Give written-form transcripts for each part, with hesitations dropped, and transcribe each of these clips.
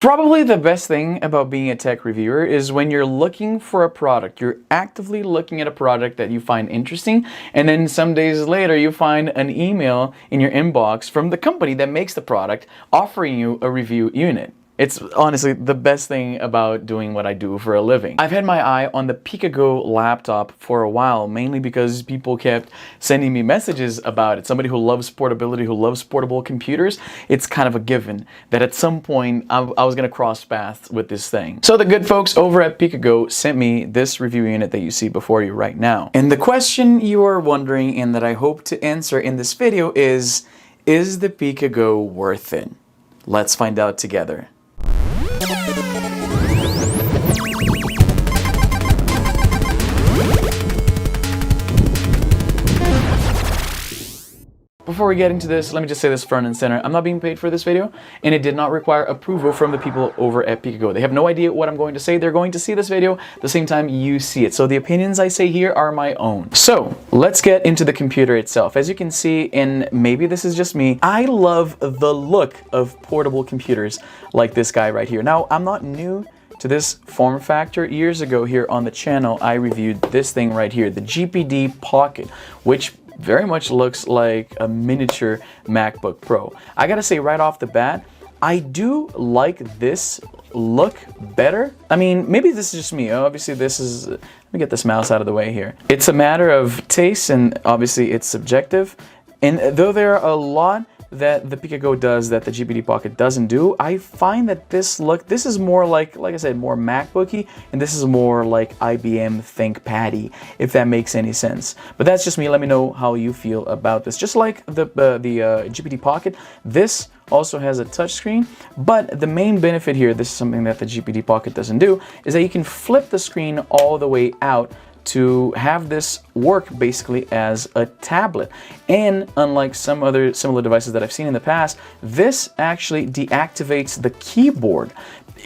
Probably the best thing about being a tech reviewer is when you're looking for a product, you're actively looking at a product that you find interesting, and then some days later you find an email in your inbox from the company that makes the product offering you a review unit. It's honestly the best thing about doing what I do for a living. I've had my eye on the Picago laptop for a while, mainly because people kept sending me messages about it. Somebody who loves portability, who loves portable computers, it's kind of a given that at some point I was gonna cross paths with this thing. So the good folks over at Picago sent me this review unit that you see before you right now. And the question you are wondering and that I hope to answer in this video is the Picago worth it? Let's find out together. Before we get into this, let me just say this front and center. I'm not being paid for this video, and it did not require approval from the people over at Picago. They have no idea what I'm going to say. They're going to see this video the same time you see it. So the opinions I say here are my own. So let's get into the computer itself. As you can see, and maybe this is just me, I love the look of portable computers like this guy right here. Now, I'm not new to this form factor. Years ago here on the channel, I reviewed this thing right here, the GPD Pocket, which very much looks like a miniature MacBook Pro. I gotta say right off the bat, I do like this look better. I mean, maybe this is just me. Obviously this is, let me get this mouse out of the way here. It's a matter of taste, and obviously it's subjective. And though there are a lot that the Picago does that the GPD Pocket doesn't do, I find that this is more like I said, more MacBooky, and this is more like IBM ThinkPad-y, if that makes any sense. But that's just me. Let me know how you feel about this. Just like the GPD Pocket, this also has a touchscreen, but the main benefit here, this is something that the GPD Pocket doesn't do, is that you can flip the screen all the way out to have this work basically as a tablet. And unlike some other similar devices that I've seen in the past, this actually deactivates the keyboard.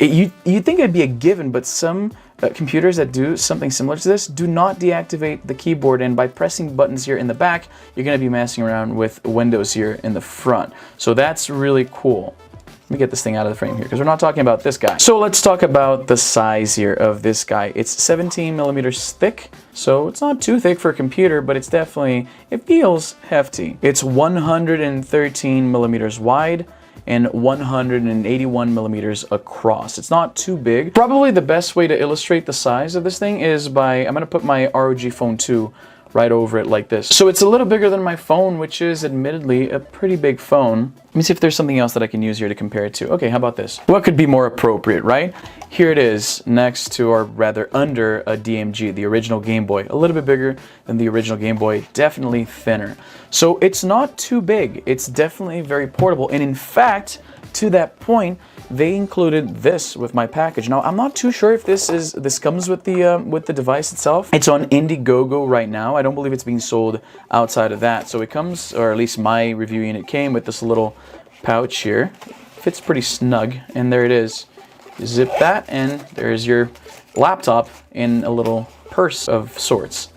You'd think it'd be a given, but some computers that do something similar to this do not deactivate the keyboard, and by pressing buttons here in the back, you're going to be messing around with Windows here in the front. So that's really cool. Let me get this thing out of the frame here because we're not talking about this guy. So let's talk about the size here of this guy. It's 17 millimeters thick, so it's not too thick for a computer, but it's definitely, it feels hefty. It's 113 millimeters wide and 181 millimeters across. It's not too big. Probably the best way to illustrate the size of this thing is by, I'm gonna put my ROG Phone 2 right over it like this. So it's a little bigger than my phone, which is admittedly a pretty big phone. Let me see if there's something else that I can use here to compare it to. Okay, how about this? What could be more appropriate, right? Here it is next to, or rather under, a DMG, the original Game Boy. A little bit bigger than the original Game Boy, definitely thinner. So it's not too big. It's definitely very portable. And in fact, to that point, they included this with my package. Now, I'm not too sure if this comes with the device itself. It's on Indiegogo right now. I don't believe it's being sold outside of that. So it comes, or at least my review unit came with this little pouch here. Fits pretty snug, and there it is. You zip that, and there's your laptop in a little purse of sorts.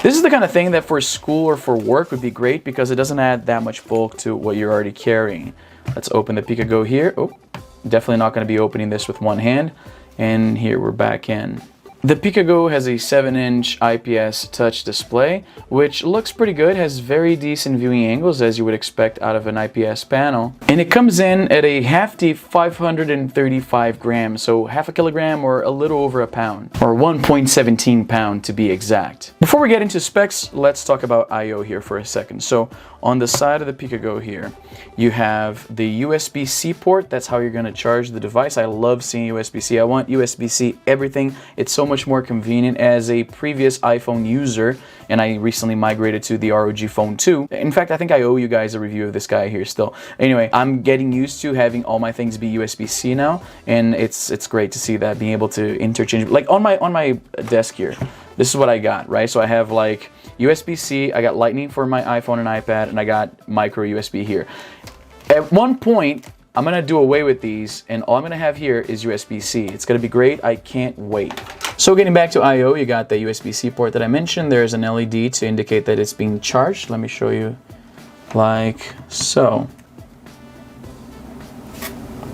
This is the kind of thing that for school or for work would be great because it doesn't add that much bulk to what you're already carrying. Let's open the Picago here. Oh, definitely not going to be opening this with one hand. And here we're back in. The Picago has a 7-inch IPS touch display, which looks pretty good, has very decent viewing angles as you would expect out of an IPS panel. And it comes in at a hefty 535 grams, so half a kilogram or a little over a pound, or 1.17 pound to be exact. Before we get into specs, let's talk about I/O here for a second. So on the side of the Picago here, you have the USB-C port. That's how you're going to charge the device. I love seeing USB-C. I want USB-C everything. It's so much more convenient. As a previous iPhone user, and I recently migrated to the ROG Phone 2. In fact, I think I owe you guys a review of this guy here still. Anyway, I'm getting used to having all my things be USB-C now, and it's great to see that, being able to interchange. Like on my desk here, this is what I got, right? So I have like USB-C, I got Lightning for my iPhone and iPad, and I got micro USB here. At one point, I'm gonna do away with these, and all I'm gonna have here is USB-C. It's gonna be great. I can't wait. So getting back to I/O, you got the USB-C port that I mentioned. There's an LED to indicate that it's being charged. Let me show you like so.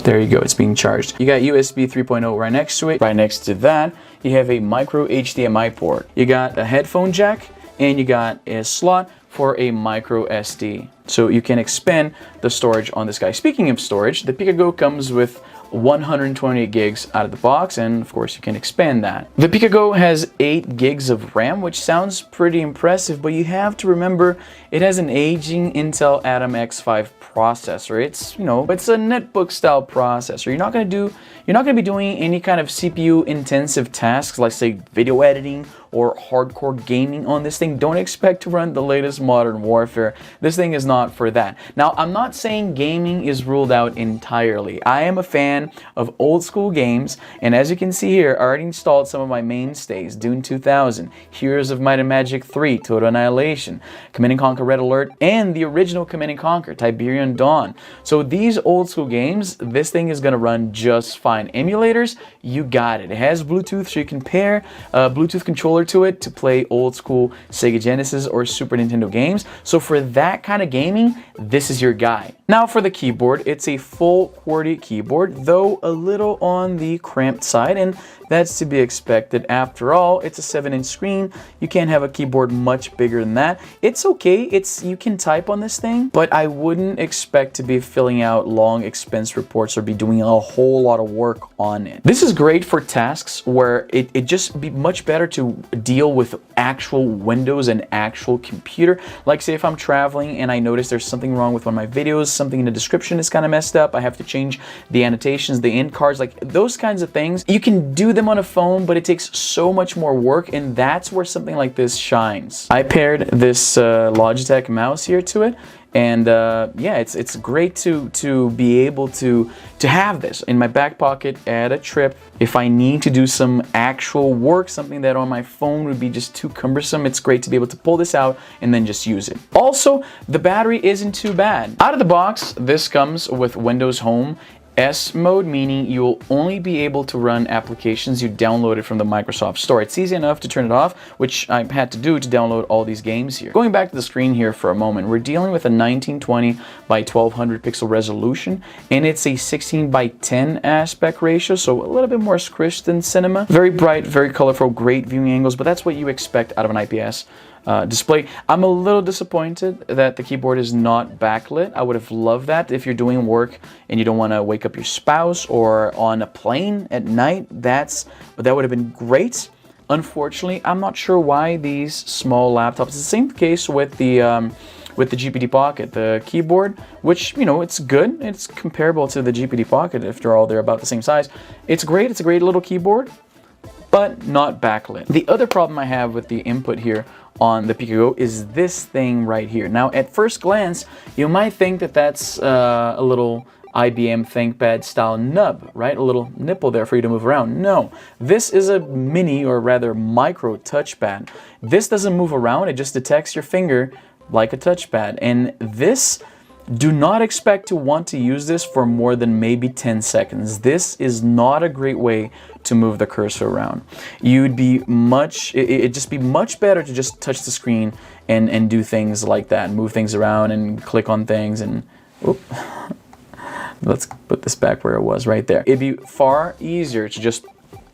There you go, it's being charged. You got USB 3.0 right next to it. Right next to that, you have a micro HDMI port. You got a headphone jack, and you got a slot for a micro SD. So you can expand the storage on this guy. Speaking of storage, the PicoGo comes with 128 gigs out of the box, and of course you can expand that. The PicoGo has 8 gigs of RAM, which sounds pretty impressive, but you have to remember it has an aging Intel Atom X5 processor. It's, you know, it's a netbook style processor. You're not going to be doing any kind of CPU intensive tasks like, say, video editing or hardcore gaming on this thing. Don't expect to run the latest Modern Warfare. This thing is not for that. Now, I'm not saying gaming is ruled out entirely. I am a fan of old school games, and as you can see here, I already installed some of my mainstays: Dune 2000, Heroes of Might and Magic 3, Total Annihilation, Command & Conquer Red Alert, and the original Command & Conquer, Tiberian Dawn. So these old school games, this thing is going to run just fine. Emulators, you got it. It has Bluetooth, so you can pair a Bluetooth controller to it to play old school Sega Genesis or Super Nintendo games. So for that kind of gaming, this is your guy. Now for the keyboard, it's a full QWERTY keyboard, though a little on the cramped side, and that's to be expected. After all, it's a 7-inch screen. You can't have a keyboard much bigger than that. It's okay. You can type on this thing, but I wouldn't expect to be filling out long expense reports or be doing a whole lot of work on it. This is great for tasks where it just be much better to deal with actual windows and actual computer. Like, say if I'm traveling and I notice there's something wrong with one of my videos, something in the description is kind of messed up, I have to change the annotations, the end cards, like those kinds of things. You can do them on a phone, but it takes so much more work, and that's where something like this shines. I paired this Logitech mouse here to it, and yeah, it's great to be able to have this in my back pocket at a trip. If I need to do some actual work, something that on my phone would be just too cumbersome, it's great to be able to pull this out and then just use it. Also, the battery isn't too bad. Out of the box, this comes with Windows Home S mode, meaning you'll only be able to run applications you downloaded from the Microsoft Store. It's easy enough to turn it off, which I had to do to download all these games here. Going back to the screen here for a moment, we're dealing with a 1920 by 1200 pixel resolution, and it's a 16 by 10 aspect ratio, so a little bit more squished than cinema. Very bright, very colorful, great viewing angles, but that's what you expect out of an IPS display. I'm a little disappointed that the keyboard is not backlit. I would have loved that if you're doing work and you don't want to wake up your spouse or on a plane at night. That would have been great. Unfortunately, I'm not sure why these small laptops. It's the same case with the GPD Pocket, the keyboard, which, you know, it's good. It's comparable to the GPD Pocket. After all, they're about the same size. It's great. It's a great little keyboard, but not backlit. The other problem I have with the input here on the PicoGo is this thing right here. Now, at first glance, you might think that that's a little IBM ThinkPad style nub, right? A little nipple there for you to move around. No, this is a mini, or rather micro touchpad. This doesn't move around, it just detects your finger like a touchpad. And this, do not expect to want to use this for more than maybe 10 seconds. This is not a great way to move the cursor around. It'd just be much better to just touch the screen and do things like that, move things around and click on things and, oop. Let's put this back where it was, right there. It'd be far easier to just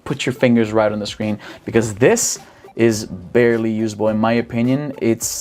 put your fingers right on the screen, because this is barely usable. In my opinion,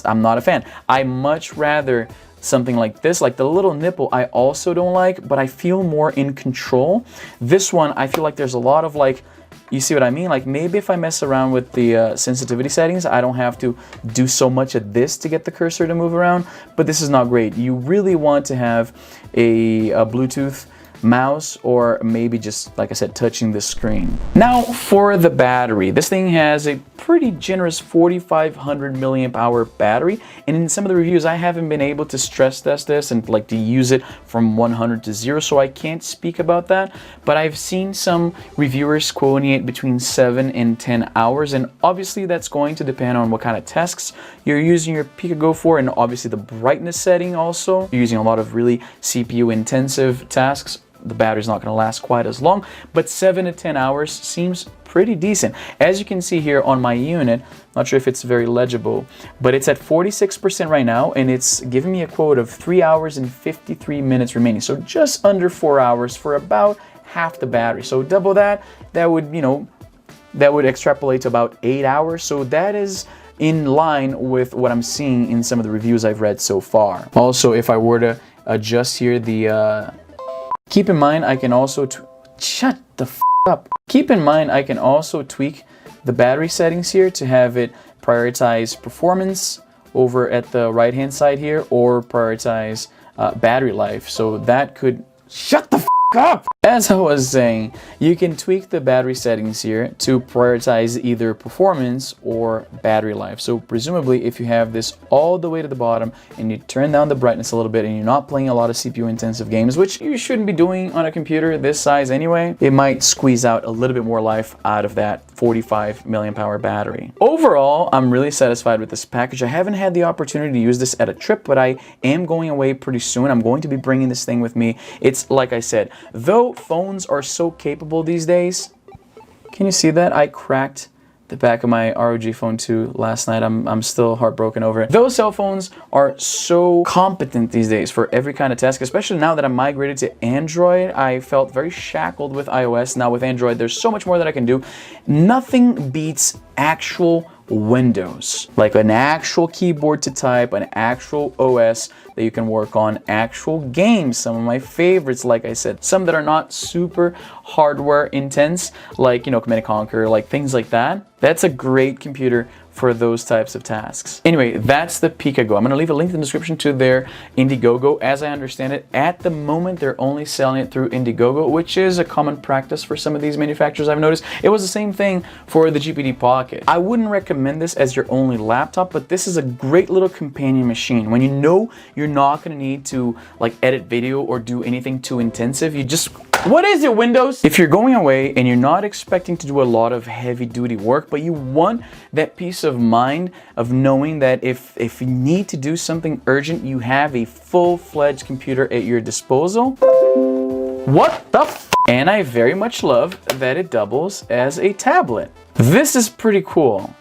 I'm not a fan. I much rather something like this, like the little nipple I also don't like, but I feel more in control. This one, I feel like there's a lot of, like, you see what I mean? Like, maybe if I mess around with the sensitivity settings, I don't have to do so much of this to get the cursor to move around, but this is not great. You really want to have a Bluetooth mouse, or maybe just, like I said, touching the screen. Now for the battery, this thing has a pretty generous 4500 milliamp hour battery, and in some of the reviews I haven't been able to stress test this and like to use it from 100 to 0, so I can't speak about that, but I've seen some reviewers quoting it between 7 and 10 hours, and obviously that's going to depend on what kind of tasks you're using your PicoGo for, and obviously the brightness setting also. You're using a lot of really CPU intensive tasks, the battery's not going to last quite as long, but 7 to 10 hours seems pretty decent. As you can see here on my unit, not sure if it's very legible, but it's at 46% right now, and it's giving me a quote of 3 hours and 53 minutes remaining. So just under 4 hours for about half the battery. So double that, that would, you know, that would extrapolate to about 8 hours. So that is in line with what I'm seeing in some of the reviews I've read so far. Also, if I were to adjust here the, keep in mind I can also, shut the f up. Keep in mind I can also tweak the battery settings here to have it prioritize performance over at the right hand side here, or prioritize battery life. So that could, shut the f up! As I was saying, you can tweak the battery settings here to prioritize either performance or battery life. So presumably if you have this all the way to the bottom and you turn down the brightness a little bit and you're not playing a lot of CPU intensive games, which you shouldn't be doing on a computer this size anyway, it might squeeze out a little bit more life out of that 45 milliamp hour battery. Overall, I'm really satisfied with this package. I haven't had the opportunity to use this at a trip, but I am going away pretty soon. I'm going to be bringing this thing with me. It's like I said, though phones are so capable these days. Can you see that? I cracked the back of my ROG Phone 2 last night. I'm still heartbroken over it. Those cell phones are so competent these days for every kind of task, especially now that I'm migrated to Android. I felt very shackled with iOS. Now with Android, there's so much more that I can do. Nothing beats actual Windows, like an actual keyboard to type, an actual OS that you can work on, actual games, some of my favorites, like I said, some that are not super hardware intense, like, you know, Command & Conquer, like things like that. That's a great computer for those types of tasks. Anyway, that's the Picago. I'm gonna leave a link in the description to their Indiegogo. As I understand it, at the moment, they're only selling it through Indiegogo, which is a common practice for some of these manufacturers I've noticed. It was the same thing for the GPD Pocket. I wouldn't recommend this as your only laptop, but this is a great little companion machine. When you know you're not gonna need to like edit video or do anything too intensive, you just, what is it, Windows? If you're going away and you're not expecting to do a lot of heavy duty work, but you want that peace of mind of knowing that if you need to do something urgent, you have a full-fledged computer at your disposal. What the f? And I very much love that it doubles as a tablet. This is pretty cool.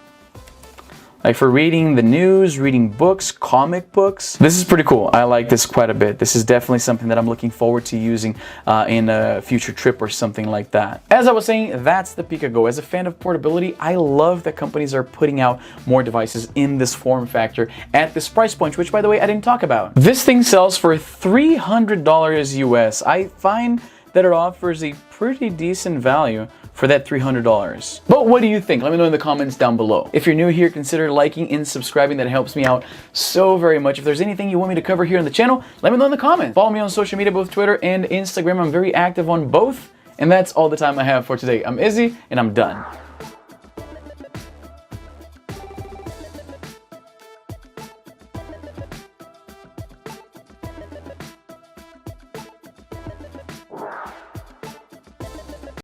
Like for reading the news, reading books, comic books. This is pretty cool. I like this quite a bit. This is definitely something that I'm looking forward to using in a future trip or something like that. As I was saying, that's the Picago. As a fan of portability, I love that companies are putting out more devices in this form factor at this price point, which by the way, I didn't talk about. This thing sells for $300 US. I find that it offers a pretty decent value for that $300. But what do you think? Let me know in the comments down below. If you're new here, consider liking and subscribing. That helps me out so very much. If there's anything you want me to cover here on the channel, let me know in the comments. Follow me on social media, both Twitter and Instagram. I'm very active on both. And that's all the time I have for today. I'm Izzy, and I'm done.